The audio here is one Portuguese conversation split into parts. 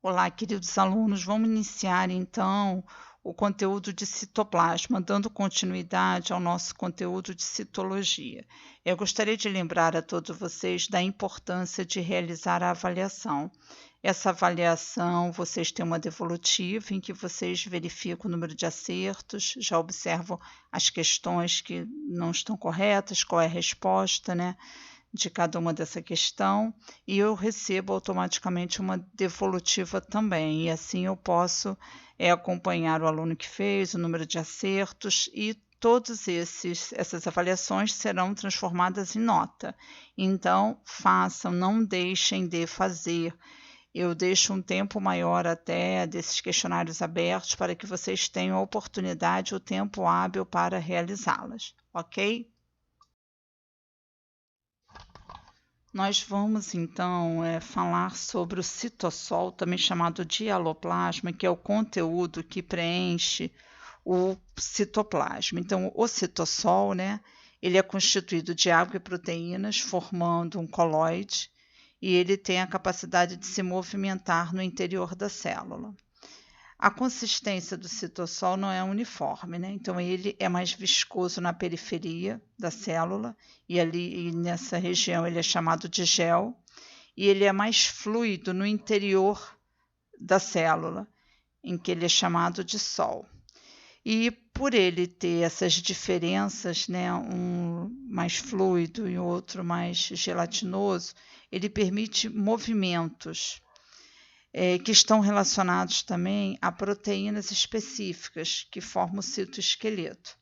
Olá, queridos alunos, vamos iniciar então o conteúdo de citoplasma, dando continuidade ao nosso conteúdo de citologia. Eu gostaria de lembrar a todos vocês da importância de realizar a avaliação. Essa avaliação, vocês têm uma devolutiva em que vocês verificam o número de acertos, já observam as questões que não estão corretas, qual é a resposta, né, de cada uma dessa questão, e eu recebo automaticamente uma devolutiva também, e assim eu posso acompanhar o aluno que fez, o número de acertos, e todas essas avaliações serão transformadas em nota. Então, façam, não deixem de fazer. Eu deixo um tempo maior até desses questionários abertos para que vocês tenham a oportunidade, o tempo hábil para realizá-las, ok? Nós vamos então falar sobre o citossol, também chamado de aloplasma, que é o conteúdo que preenche o citoplasma. Então, o citossol, né, ele é constituído de água e proteínas, formando um colóide, e ele tem a capacidade de se movimentar no interior da célula. A consistência do citossol não é uniforme, né? Então ele é mais viscoso na periferia da célula e nessa região ele é chamado de gel, e ele é mais fluido no interior da célula, em que ele é chamado de sol. E por ele ter essas diferenças, né, um mais fluido e outro mais gelatinoso, ele permite movimentos que estão relacionados também a proteínas específicas que formam o citoesqueleto.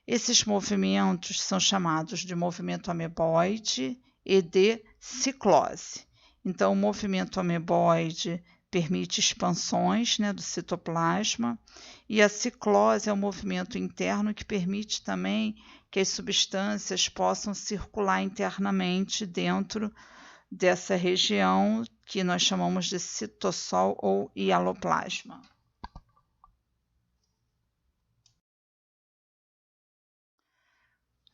Esses movimentos são chamados de movimento ameboide e de ciclose. Então, o movimento ameboide permite expansões, né, do citoplasma, e a ciclose é um movimento interno que permite também que as substâncias possam circular internamente dentro dessa região que nós chamamos de citossol ou hialoplasma.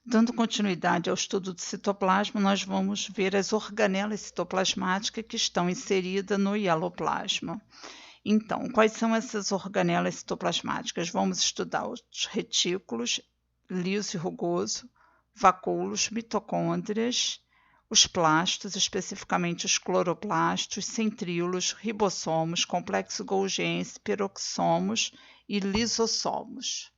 Dando continuidade ao estudo do citoplasma, nós vamos ver as organelas citoplasmáticas que estão inseridas no hialoplasma. Então, quais são essas organelas citoplasmáticas? Vamos estudar os retículos, liso e rugoso, vacúolos, mitocôndrias, os plastos, especificamente os cloroplastos, centríolos, ribossomos, complexo golgiense, peroxomos e lisossomos.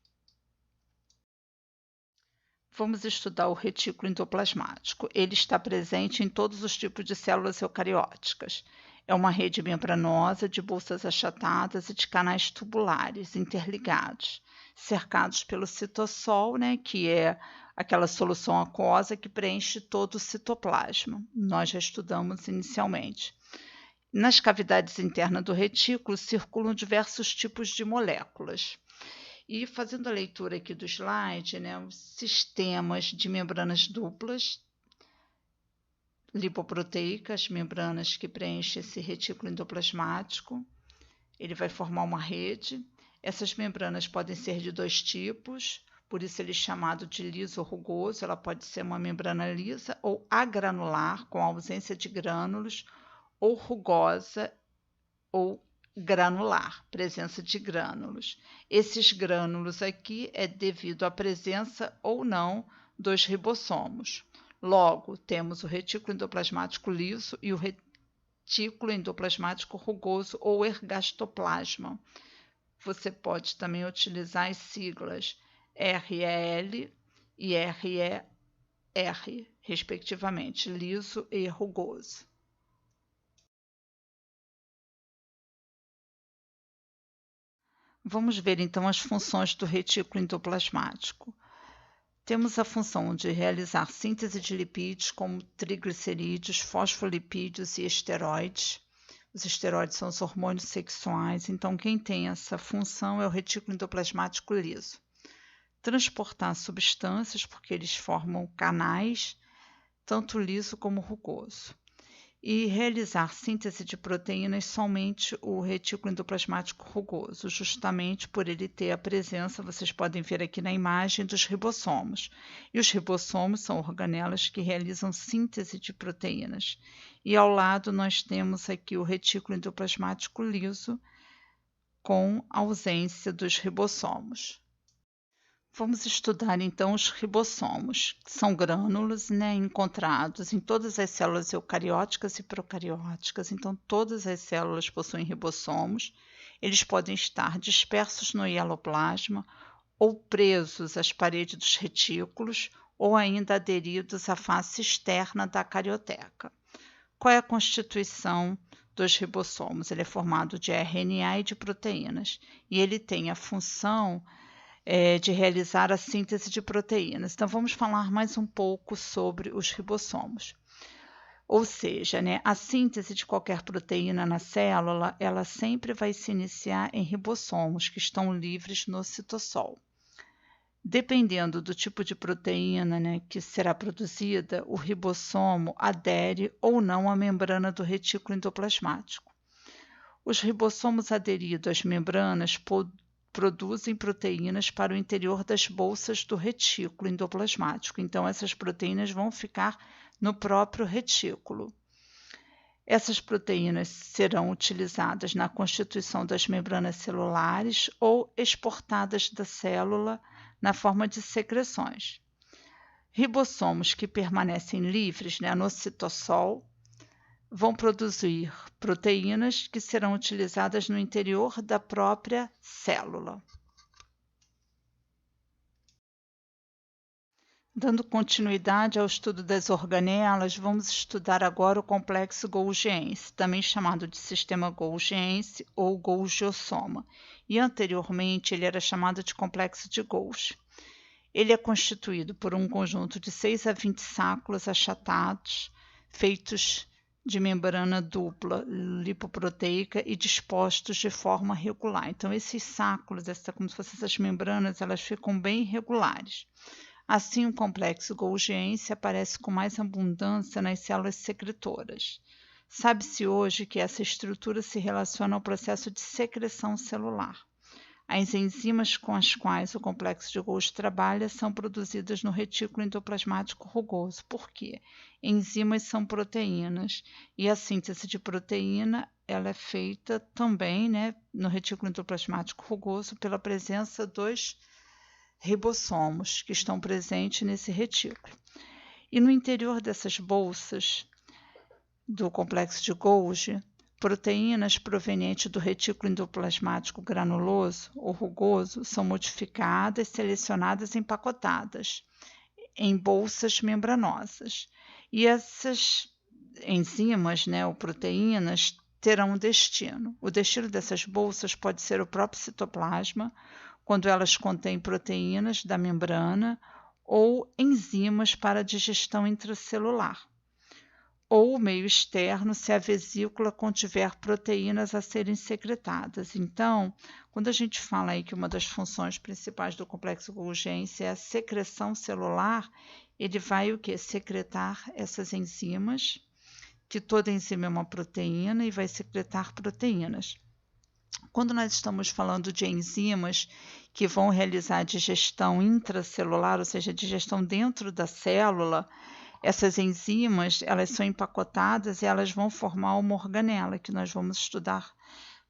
Vamos estudar o retículo endoplasmático. Ele está presente em todos os tipos de células eucarióticas. É uma rede membranosa de bolsas achatadas e de canais tubulares interligados, cercados pelo citossol, né, que é aquela solução aquosa que preenche todo o citoplasma. Nós já estudamos inicialmente. Nas cavidades internas do retículo circulam diversos tipos de moléculas. E fazendo a leitura aqui do slide, né, os sistemas de membranas duplas, lipoproteicas, membranas que preenchem esse retículo endoplasmático, ele vai formar uma rede. Essas membranas podem ser de dois tipos, por isso ele é chamado de liso ou rugoso. Ela pode ser uma membrana lisa ou agranular, com ausência de grânulos, ou rugosa ou granular, presença de grânulos. Esses grânulos aqui é devido à presença ou não dos ribossomos. Logo, temos o retículo endoplasmático liso e o retículo endoplasmático rugoso ou ergastoplasma. Você pode também utilizar as siglas REL e RER, respectivamente, liso e rugoso. Vamos ver então as funções do retículo endoplasmático. Temos a função de realizar síntese de lipídios como triglicerídeos, fosfolipídios e esteroides. Os esteroides são os hormônios sexuais, então quem tem essa função é o retículo endoplasmático liso. Transportar substâncias, porque eles formam canais, tanto liso como rugoso. E realizar síntese de proteínas somente o retículo endoplasmático rugoso, justamente por ele ter a presença, vocês podem ver aqui na imagem, dos ribossomos. E os ribossomos são organelas que realizam síntese de proteínas. e ao lado nós temos aqui o retículo endoplasmático liso com ausência dos ribossomos. Vamos estudar então os ribossomos, que são grânulos, encontrados em todas as células eucarióticas e procarióticas. Então, todas as células possuem ribossomos. Eles podem estar dispersos no hialoplasma ou presos às paredes dos retículos ou ainda aderidos à face externa da carioteca. Qual é a constituição dos ribossomos? Ele é formado de RNA e de proteínas, e ele tem a função de realizar a síntese de proteínas. Então, vamos falar mais um pouco sobre os ribossomos. Ou seja, a síntese de qualquer proteína na célula, ela sempre vai se iniciar em ribossomos, que estão livres no citosol. Dependendo do tipo de proteína que será produzida, o ribossomo adere ou não à membrana do retículo endoplasmático. Os ribossomos aderidos às membranas produzem proteínas para o interior das bolsas do retículo endoplasmático. Então, essas proteínas vão ficar no próprio retículo. Essas proteínas serão utilizadas na constituição das membranas celulares ou exportadas da célula na forma de secreções. Ribossomos que permanecem livres no citossol vão produzir proteínas que serão utilizadas no interior da própria célula. Dando continuidade ao estudo das organelas, vamos estudar agora o complexo golgiense, também chamado de sistema golgiense ou golgiossoma, e anteriormente ele era chamado de complexo de Golgi. Ele é constituído por um conjunto de 6 a 20 sáculos achatados, feitos de membrana dupla lipoproteica e dispostos de forma regular. Então, esses sáculos, como se fossem essas membranas, elas ficam bem irregulares. Assim, o complexo golgiense aparece com mais abundância nas células secretoras. Sabe-se hoje que essa estrutura se relaciona ao processo de secreção celular. As enzimas com as quais o complexo de Golgi trabalha são produzidas no retículo endoplasmático rugoso. Por quê? Enzimas são proteínas e a síntese de proteína ela é feita também no retículo endoplasmático rugoso pela presença dos ribossomos que estão presentes nesse retículo. E no interior dessas bolsas do complexo de Golgi, proteínas provenientes do retículo endoplasmático granuloso ou rugoso são modificadas, selecionadas e empacotadas em bolsas membranosas. E essas enzimas, ou proteínas, terão um destino. O destino dessas bolsas pode ser o próprio citoplasma, quando elas contêm proteínas da membrana, ou enzimas para a digestão intracelular, ou o meio externo, se a vesícula contiver proteínas a serem secretadas. Então, quando a gente fala aí que uma das funções principais do complexo golgiense é a secreção celular, ele vai o quê? Secretar essas enzimas, que toda enzima é uma proteína e vai secretar proteínas. Quando nós estamos falando de enzimas que vão realizar a digestão intracelular, ou seja, a digestão dentro da célula, essas enzimas elas são empacotadas e elas vão formar uma organela, que nós vamos estudar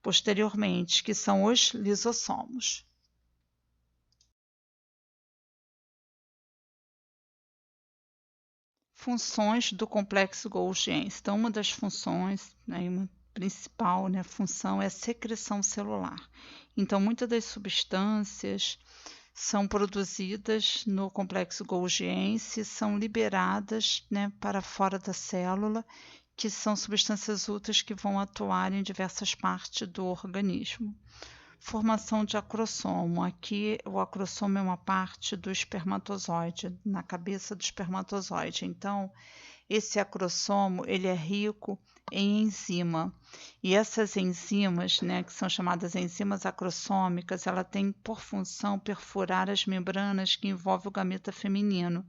posteriormente, que são os lisossomos. Funções do complexo golgiense. Então, uma das funções, uma principal função é a secreção celular. Então, muitas das substâncias são produzidas no complexo golgiense, são liberadas para fora da célula, que são substâncias úteis que vão atuar em diversas partes do organismo. Formação de acrossomo. Aqui, o acrossomo é uma parte do espermatozoide, na cabeça do espermatozoide. Então, esse acrossomo ele é rico em enzima. E essas enzimas, que são chamadas enzimas acrossômicas, ela tem por função perfurar as membranas que envolvem o gameta feminino,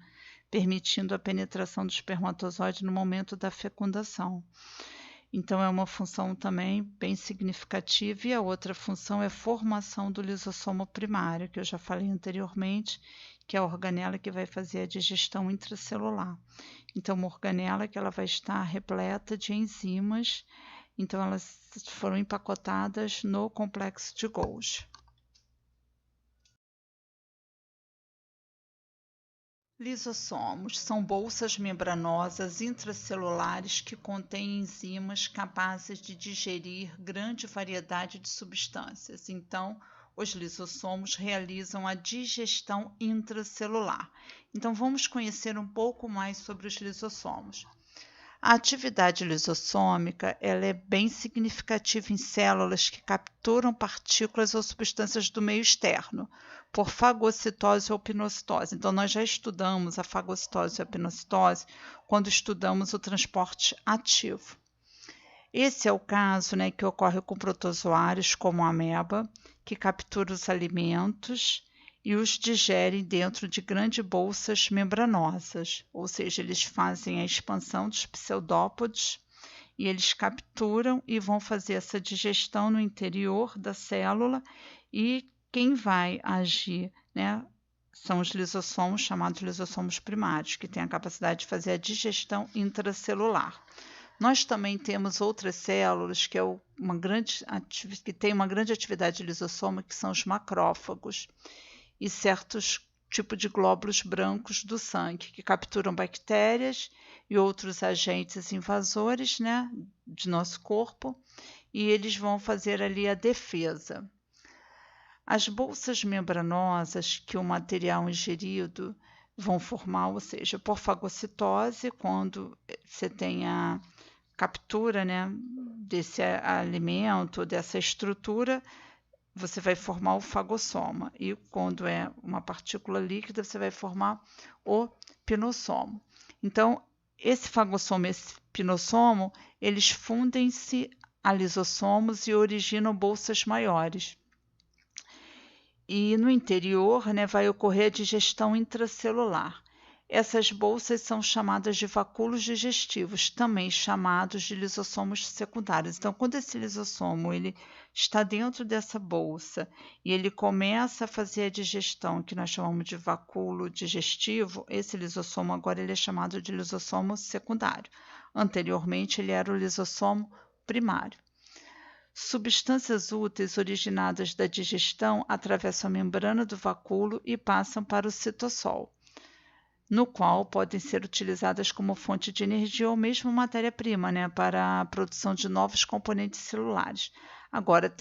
permitindo a penetração do espermatozoide no momento da fecundação. Então, é uma função também bem significativa. E a outra função é a formação do lisossomo primário, que eu já falei anteriormente, que é a organela que vai fazer a digestão intracelular. Então, uma organela que ela vai estar repleta de enzimas, então elas foram empacotadas no complexo de Golgi. Lisossomos são bolsas membranosas intracelulares que contêm enzimas capazes de digerir grande variedade de substâncias. Então, os lisossomos realizam a digestão intracelular. Então, vamos conhecer um pouco mais sobre os lisossomos. A atividade lisossômica ela é bem significativa em células que capturam partículas ou substâncias do meio externo, por fagocitose ou pinocitose. Então, nós já estudamos a fagocitose e a pinocitose quando estudamos o transporte ativo. Esse é o caso, né, que ocorre com protozoários como a ameba, que captura os alimentos e os digerem dentro de grandes bolsas membranosas, ou seja, eles fazem a expansão dos pseudópodes e eles capturam e vão fazer essa digestão no interior da célula e quem vai agir, né, são os lisossomos, chamados lisossomos primários, que têm a capacidade de fazer a digestão intracelular. Nós também temos outras células que têm uma grande atividade lisossoma, que são os macrófagos, e certos tipos de glóbulos brancos do sangue, que capturam bactérias e outros agentes invasores, né, de nosso corpo, e eles vão fazer ali a defesa. As bolsas membranosas que o material ingerido vão formar, ou seja, por fagocitose, quando você tem a captura, né, desse alimento, dessa estrutura, você vai formar o fagossoma. E quando é uma partícula líquida, você vai formar o pinossomo. Então, esse fagossoma e esse pinossomo, eles fundem-se a lisossomos e originam bolsas maiores. E no interior, né, vai ocorrer a digestão intracelular. Essas bolsas são chamadas de vacúolos digestivos, também chamados de lisossomos secundários. Então, quando esse lisossomo ele está dentro dessa bolsa e ele começa a fazer a digestão, que nós chamamos de vacúolo digestivo, esse lisossomo agora ele é chamado de lisossomo secundário. Anteriormente, ele era o lisossomo primário. Substâncias úteis originadas da digestão atravessam a membrana do vacúolo e passam para o citossol, no qual podem ser utilizadas como fonte de energia ou mesmo matéria-prima, né, para a produção de novos componentes celulares. Agora,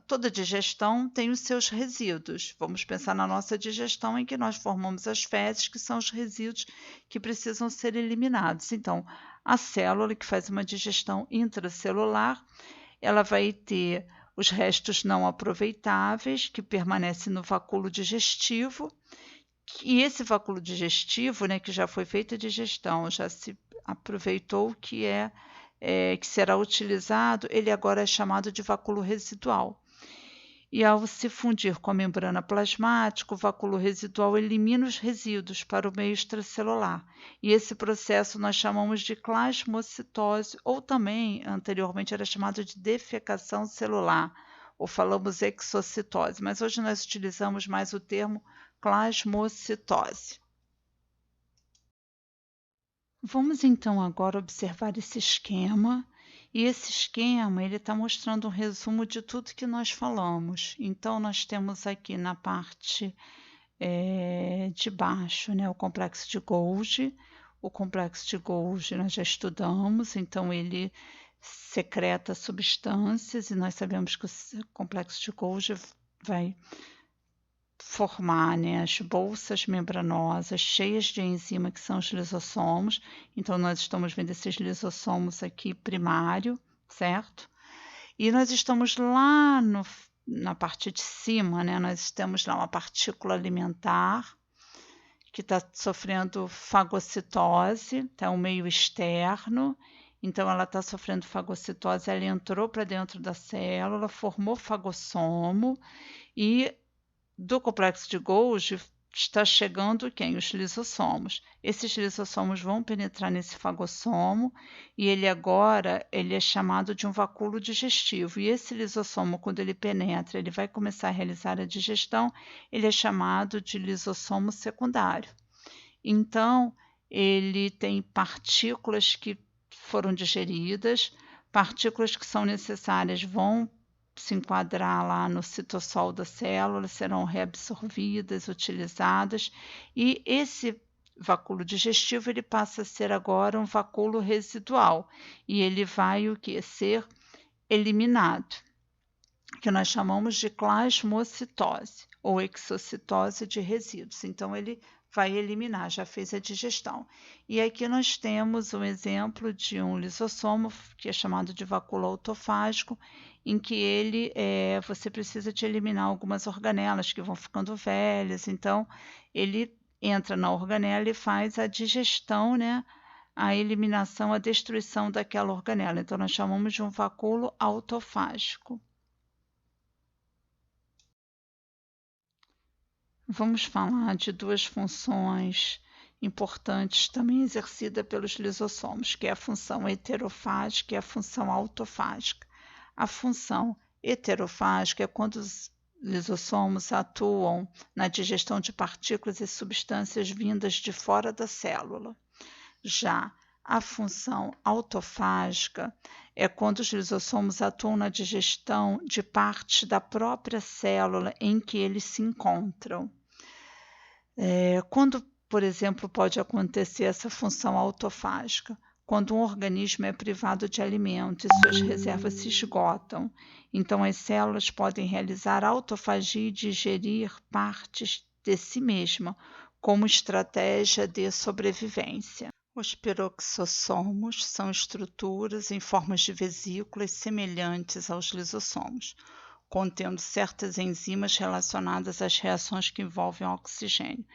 toda digestão tem os seus resíduos. Vamos pensar na nossa digestão em que nós formamos as fezes, que são os resíduos que precisam ser eliminados. Então, a célula que faz uma digestão intracelular, ela vai ter os restos não aproveitáveis, que permanecem no vacúolo digestivo, e esse vacúolo digestivo, né, que já foi feita a digestão, já se aproveitou que será utilizado, ele agora é chamado de vacúolo residual. E ao se fundir com a membrana plasmática, o vacúolo residual elimina os resíduos para o meio extracelular. E esse processo nós chamamos de plasmocitose, ou também, anteriormente, era chamado de defecação celular, ou falamos exocitose, mas hoje nós utilizamos mais o termo plasmocitose. Vamos então agora observar esse esquema, e esse esquema ele está mostrando um resumo de tudo que nós falamos. Então, nós temos aqui na parte de baixo, né, o complexo de Golgi. O complexo de Golgi nós já estudamos, então ele secreta substâncias, e nós sabemos que o complexo de Golgi vai formar, né, as bolsas membranosas cheias de enzima, que são os lisossomos. Então, nós estamos vendo esses lisossomos aqui primário, certo? E nós estamos lá na parte de cima, né, nós temos lá uma partícula alimentar que está sofrendo fagocitose, está um meio externo. Então, ela está sofrendo fagocitose, ela entrou para dentro da célula, formou fagossomo, e do complexo de Golgi está chegando quem? Os lisossomos. Esses lisossomos vão penetrar nesse fagossomo e ele é chamado de um vacúolo digestivo. E esse lisossomo, quando ele penetra, ele vai começar a realizar a digestão, ele é chamado de lisossomo secundário. Então, ele tem partículas que foram digeridas, partículas que são necessárias vão se enquadrar lá no citossol da célula, serão reabsorvidas, utilizadas, e esse vacúolo digestivo ele passa a ser agora um vacúolo residual, e ele vai ser eliminado, que nós chamamos de plasmocitose, ou exocitose de resíduos. Então, ele vai eliminar, já fez a digestão. E aqui nós temos um exemplo de um lisossomo, que é chamado de vacúolo autofágico, em que você precisa de eliminar algumas organelas que vão ficando velhas, então ele entra na organela e faz a digestão, né? A eliminação, a destruição daquela organela. Então, nós chamamos de um vacúolo autofágico. Vamos falar de duas funções importantes também exercidas pelos lisossomos, que é a função heterofágica e a função autofágica. A função heterofágica é quando os lisossomos atuam na digestão de partículas e substâncias vindas de fora da célula. Já a função autofágica é quando os lisossomos atuam na digestão de partes da própria célula em que eles se encontram. Quando, por exemplo, pode acontecer essa função autofágica? Quando um organismo é privado de alimento e suas reservas se esgotam. Então, as células podem realizar autofagia e digerir partes de si mesma, como estratégia de sobrevivência. Os peroxossomos são estruturas em formas de vesículas semelhantes aos lisossomos, contendo certas enzimas relacionadas às reações que envolvem o oxigênio.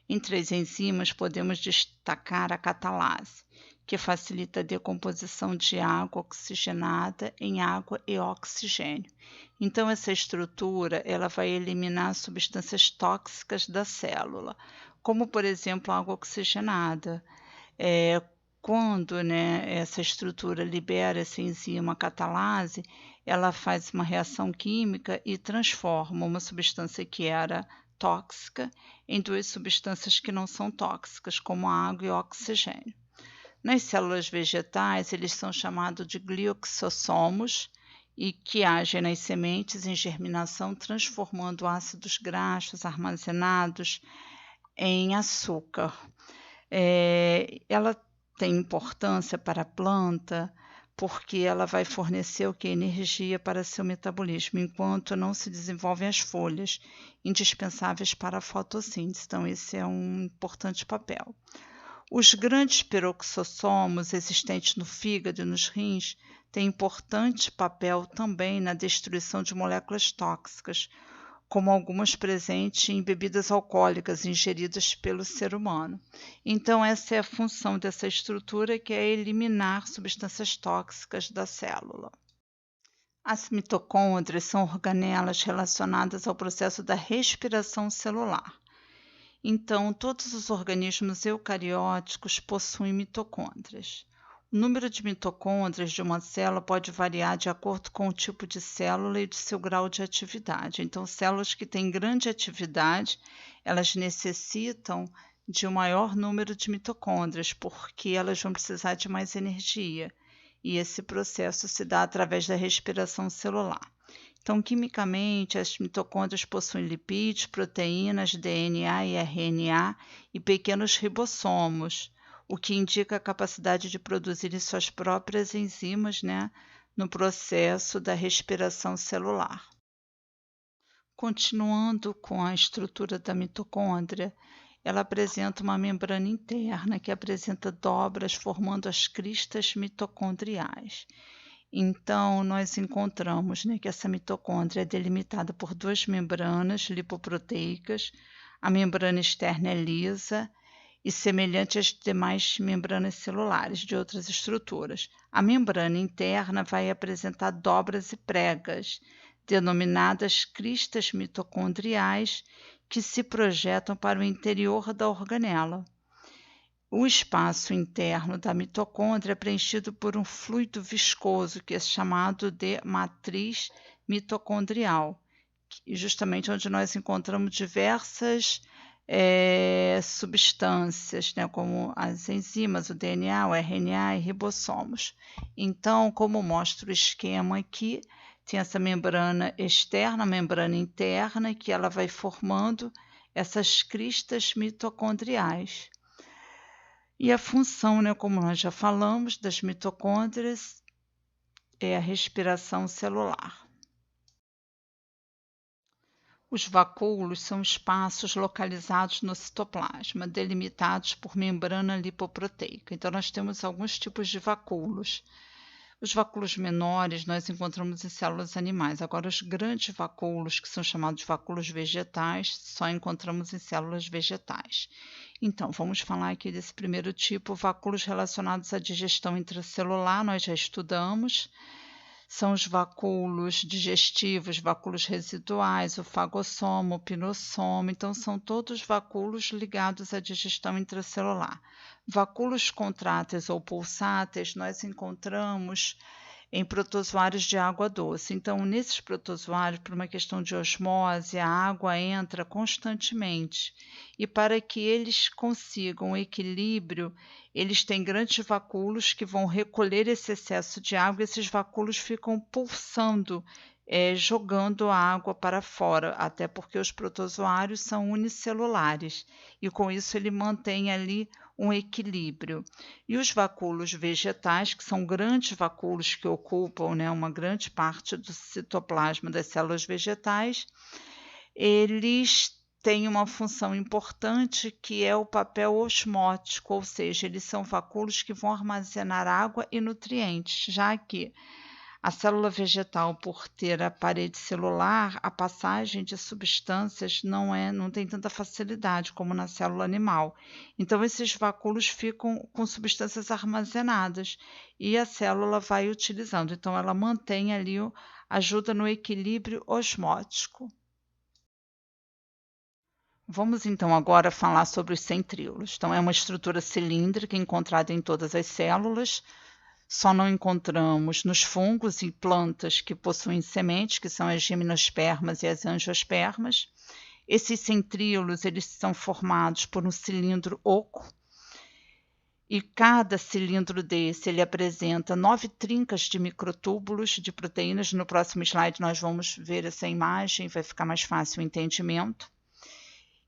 Entre as enzimas, podemos destacar a catalase, que facilita a decomposição de água oxigenada em água e oxigênio. Então, essa estrutura ela vai eliminar substâncias tóxicas da célula, como, por exemplo, a água oxigenada. Quando essa estrutura libera essa enzima catalase, ela faz uma reação química e transforma uma substância que era tóxica em duas substâncias que não são tóxicas, como a água e o oxigênio. Nas células vegetais, eles são chamados de glioxossomos e que agem nas sementes em germinação, transformando ácidos graxos armazenados em açúcar. Ela tem importância para a planta porque ela vai fornecer o que? Energia para seu metabolismo, enquanto não se desenvolvem as folhas, indispensáveis para a fotossíntese. Então, esse é um importante papel. Os grandes peroxossomos existentes no fígado e nos rins têm importante papel também na destruição de moléculas tóxicas, como algumas presentes em bebidas alcoólicas ingeridas pelo ser humano. Então, essa é a função dessa estrutura, que é eliminar substâncias tóxicas da célula. As mitocôndrias são organelas relacionadas ao processo da respiração celular. Então, todos os organismos eucarióticos possuem mitocôndrias. O número de mitocôndrias de uma célula pode variar de acordo com o tipo de célula e de seu grau de atividade. Então, células que têm grande atividade, elas necessitam de um maior número de mitocôndrias, porque elas vão precisar de mais energia. E esse processo se dá através da respiração celular. Então, quimicamente, as mitocôndrias possuem lipídios, proteínas, DNA e RNA e pequenos ribossomos, o que indica a capacidade de produzir suas próprias enzimas, no processo da respiração celular. Continuando com a estrutura da mitocôndria, ela apresenta uma membrana interna que apresenta dobras formando as cristas mitocondriais. Então, nós encontramos que essa mitocôndria é delimitada por duas membranas lipoproteicas. A membrana externa é lisa e semelhante às demais membranas celulares de outras estruturas. A membrana interna vai apresentar dobras e pregas, denominadas cristas mitocondriais, que se projetam para o interior da organela. O espaço interno da mitocôndria é preenchido por um fluido viscoso, que é chamado de matriz mitocondrial, justamente onde nós encontramos diversas substâncias, né, como as enzimas, o DNA, o RNA e ribossomos. Então, como mostra o esquema aqui, tem essa membrana externa, a membrana interna, que ela vai formando essas cristas mitocondriais. E a função, né, como nós já falamos, das mitocôndrias é a respiração celular. Os vacúolos são espaços localizados no citoplasma, delimitados por membrana lipoproteica. Então, nós temos alguns tipos de vacúolos. Os vacúolos menores nós encontramos em células animais. Agora, os grandes vacúolos, que são chamados vacúolos vegetais, só encontramos em células vegetais. Então, vamos falar aqui desse primeiro tipo, vacúolos relacionados à digestão intracelular, nós já estudamos. São os vacúolos digestivos, vacúolos residuais, o fagossomo, o pinossomo. Então, são todos vacúolos ligados à digestão intracelular. Vacúolos contráteis ou pulsáteis nós encontramos em protozoários de água doce. Então, nesses protozoários, por uma questão de osmose, a água entra constantemente. E para que eles consigam equilíbrio, eles têm grandes vacúolos que vão recolher esse excesso de água, e esses vacúolos ficam pulsando, jogando a água para fora, até porque os protozoários são unicelulares, e com isso ele mantém ali um equilíbrio. E os vacúolos vegetais, que são grandes vacúolos que ocupam, né, uma grande parte do citoplasma das células vegetais, eles têm uma função importante que é o papel osmótico, ou seja, eles são vacúolos que vão armazenar água e nutrientes, já que a célula vegetal, por ter a parede celular, a passagem de substâncias não tem tanta facilidade como na célula animal. Então, esses vacúolos ficam com substâncias armazenadas e a célula vai utilizando. Então, ela mantém ali, ajuda no equilíbrio osmótico. Vamos então agora falar sobre os centríolos. Então, é uma estrutura cilíndrica encontrada em todas as células. Só não encontramos nos fungos e plantas que possuem sementes, que são as gimnospermas e as angiospermas. Esses centríolos eles são formados por um cilindro oco, e cada cilindro desse ele apresenta 9 trincas de microtúbulos de proteínas. No próximo slide nós vamos ver essa imagem, vai ficar mais fácil o entendimento.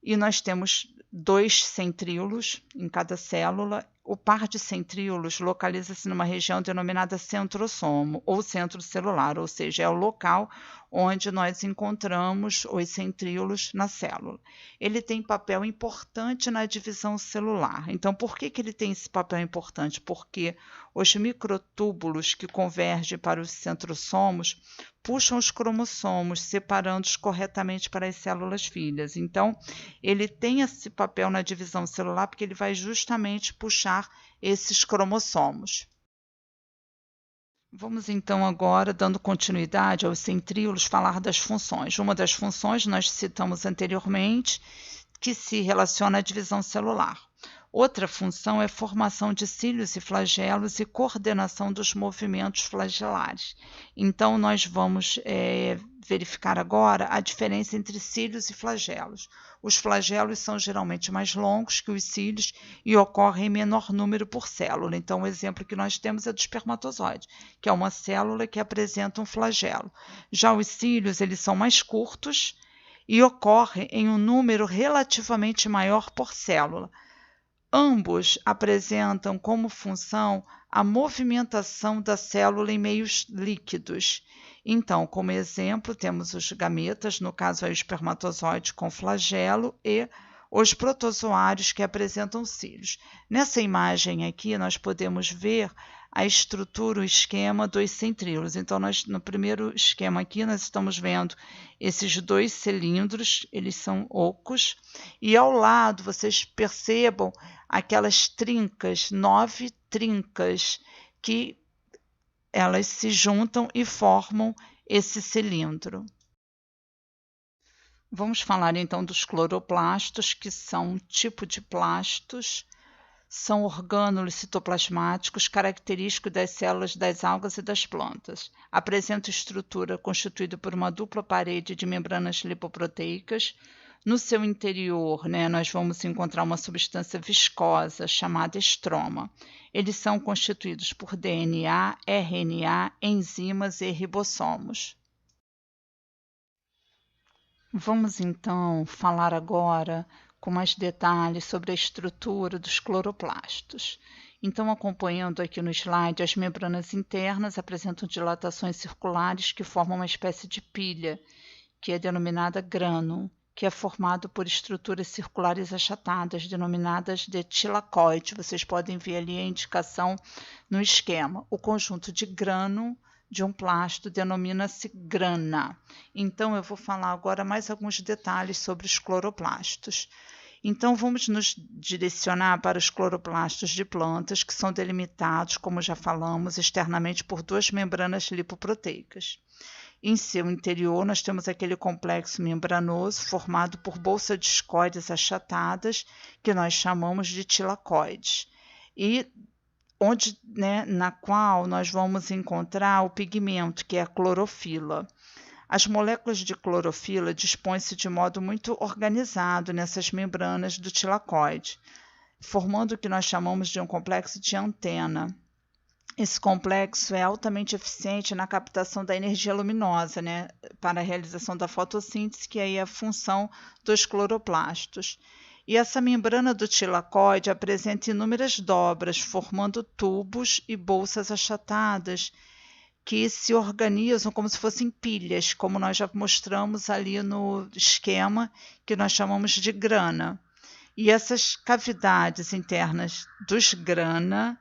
E nós temos 2 centríolos em cada célula. O par de centríolos localiza-se numa região denominada centrosomo, ou centro celular, ou seja, é o local onde nós encontramos os centríolos na célula. Ele tem papel importante na divisão celular. Então, por que ele tem esse papel importante? Porque os microtúbulos que convergem para os centrosomos puxam os cromossomos, separando-os corretamente para as células filhas. Então, ele tem esse papel na divisão celular porque ele vai justamente puxar esses cromossomos. Vamos então agora, dando continuidade aos centríolos, falar das funções. Uma das funções nós citamos anteriormente, que se relaciona à divisão celular. Outra função é formação de cílios e flagelos e coordenação dos movimentos flagelares. Então, nós vamos verificar agora a diferença entre cílios e flagelos. Os flagelos são geralmente mais longos que os cílios e ocorrem em menor número por célula. Então, o exemplo que nós temos é do espermatozoide, que é uma célula que apresenta um flagelo. Já os cílios, eles são mais curtos e ocorrem em um número relativamente maior por célula. Ambos apresentam como função a movimentação da célula em meios líquidos. Então, como exemplo, temos os gametas, no caso, o espermatozoide com flagelo, e os protozoários que apresentam cílios. Nessa imagem aqui, nós podemos ver a estrutura, o esquema dos centríolos. Então, no primeiro esquema aqui, nós estamos vendo esses 2 cilindros, eles são ocos, e ao lado, vocês percebam aquelas trincas, 9 trincas, que elas se juntam e formam esse cilindro. Vamos falar então dos cloroplastos, que são um tipo de plastos, são orgânulos citoplasmáticos característicos das células das algas e das plantas. Apresentam estrutura constituída por uma dupla parede de membranas lipoproteicas. No seu interior, nós vamos encontrar uma substância viscosa chamada estroma. Eles são constituídos por DNA, RNA, enzimas e ribossomos. Vamos então falar agora com mais detalhes sobre a estrutura dos cloroplastos. Então, acompanhando aqui no slide, as membranas internas apresentam dilatações circulares que formam uma espécie de pilha, que é denominada grânum, que é formado por estruturas circulares achatadas, denominadas de tilacoide. Vocês podem ver ali a indicação no esquema. O conjunto de grânum de um plasto denomina-se grana. Então, eu vou falar agora mais alguns detalhes sobre os cloroplastos. Então, vamos nos direcionar para os cloroplastos de plantas, que são delimitados, como já falamos, externamente por duas membranas lipoproteicas. Em seu interior, nós temos aquele complexo membranoso formado por bolsas discoides achatadas, que nós chamamos de tilacoides, e na qual nós vamos encontrar o pigmento, que é a clorofila. As moléculas de clorofila dispõem-se de modo muito organizado nessas membranas do tilacoide, formando o que nós chamamos de um complexo de antena. Esse complexo é altamente eficiente na captação da energia luminosa, para a realização da fotossíntese, que aí é a função dos cloroplastos. E essa membrana do tilacoide apresenta inúmeras dobras, formando tubos e bolsas achatadas, que se organizam como se fossem pilhas, como nós já mostramos ali no esquema, que nós chamamos de grana. E essas cavidades internas dos grana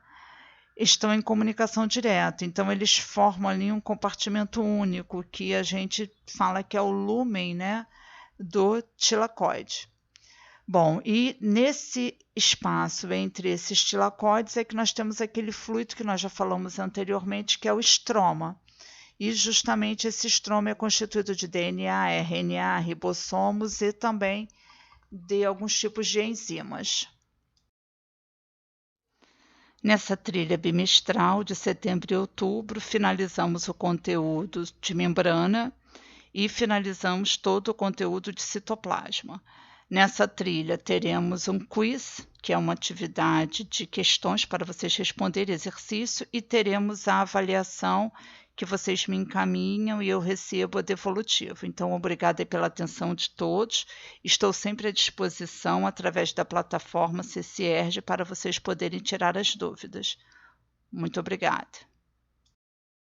estão em comunicação direta, então eles formam ali um compartimento único, que a gente fala que é o lúmen, do tilacoide. Bom, e nesse espaço entre esses tilacoides é que nós temos aquele fluido que nós já falamos anteriormente, que é o estroma. E justamente esse estroma é constituído de DNA, RNA, ribossomos e também de alguns tipos de enzimas. Nessa trilha bimestral de setembro e outubro, finalizamos o conteúdo de membrana e finalizamos todo o conteúdo de citoplasma. Nessa trilha teremos um quiz, que é uma atividade de questões para vocês responderem exercício, e teremos a avaliação que vocês me encaminham e eu recebo a devolutiva. Então, obrigada pela atenção de todos. Estou sempre à disposição através da plataforma CCERJ para vocês poderem tirar as dúvidas. Muito obrigada.